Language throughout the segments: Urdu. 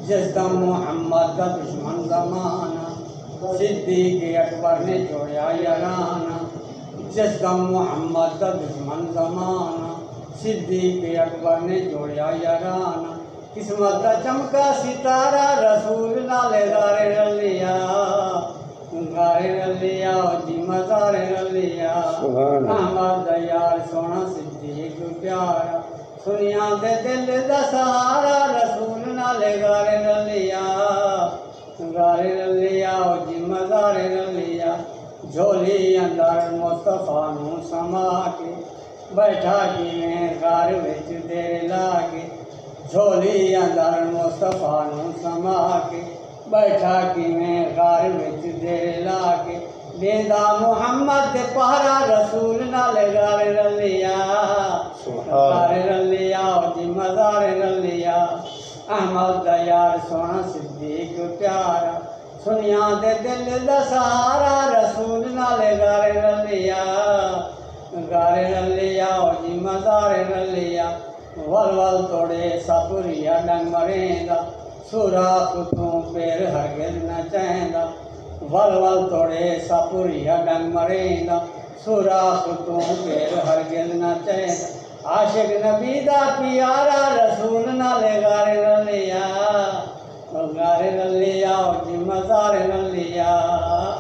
جس دم محمد کا دشمن زمانہ صدیق اکبر نے جوڑیا یارانہ جس دم محمد کا دشمن زمانہ صدیق اکبر نے جوڑیا یارانہ قسمت کا چمکا ستارہ رسول نالے گارے رلیا جی مزارے رلیا احمد یار سونا صدیق پیارا سنیا دے دل دا سہارا رسول نالے گارے رلیا جی مزارے رلیا جھولی اندر مصطفیٰ نو سما کے بیٹھا کیویں گھر وچ تیرے لاگے جھولی اندر مصطفیٰ نو سما کے بیٹھا کیویں گھر وچ تیرے لاگے دیندا محمد دے پہرا رسول نالے گارے رلیا گارے رلیا جی مزارے رلیا احمد یار سونا صدیق پیارا سنیا دے دل دا سہارا رسول نالے گارے رلیا جی مزارے رلیا ول ول توڑے سپریا ڈنگ مریندا سوراخ تو پیر ہرگز نہ چہندا ول ول توڑے سپریا ڈنگ مریندا سوراخ تو پیر ہرگز نہ چہندا عاشق نبی دا پیارا رسول نالے گارے رلیا جی مزارے رلیا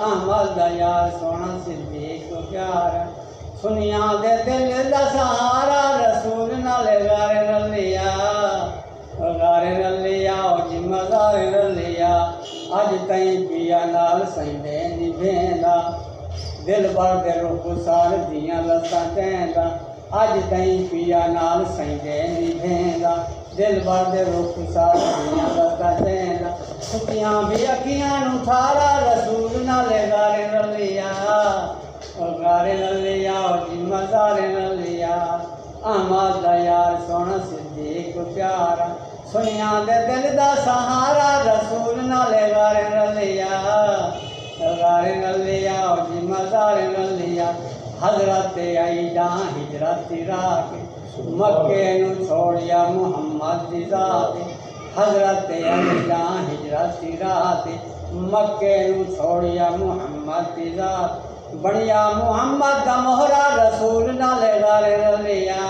احمد یار سونا صدیق پیارا سنیا دے دل دا سہارا رسول نالے گارے رلیا جی مزارے رلیا اج تائیں پیا نال سیندے نبھیندا دل بھر دے رخ سار دیاں لتاں چیندا اج تائیں پیا نال سیندے نبھیندا دل بھر دے رخ سار دیاں لتاں چیندا سکیاں بھی اکھیاں نو تھارا رسول نالے گارے رلیا جی مزارے رلیا احمد یار سونا صدیق پیارا سنیا دے دل دا سہارا رسول نالے گارے رلیا جی مزارے رلیا حضرت آئی جان ہجرت راہ کے مکے نو چھوڑیا محمد دی ذات حضرت آئی جان ہجرت راہ مکے نو چھوڑیا محمد دی ذات بڑیا محمد دا مہرا رسول نالے گارے رلیا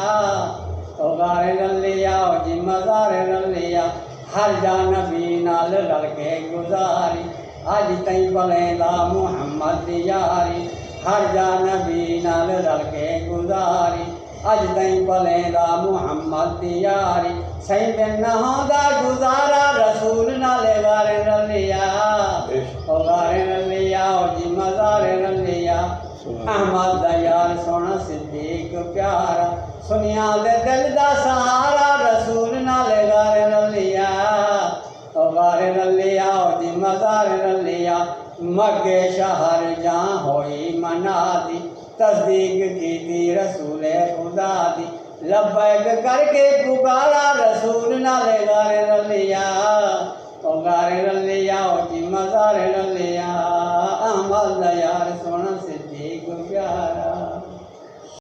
جی مزارے رلیا ہر جا نبی نال رل کے گزاری اج تائیں بلیندا محمد دی یاری ہر جا نبی نال رل کے گزاری اج تائیں بلیندا محمد دی یاری سہی دن نہ ہوندا گزارا رسول نالے گارے رلیا جی مزارے رلیا احمد یار سونا صدیق پیارا سنیا دے دل دا سہارا رسول نالے گارے رلیا جی مزارے رلیا مکے شہر جان ہوئی منادی تصدیق کیتی رسول خدا دی لبیک کر کے پکارا رسول نالے گارے رلیا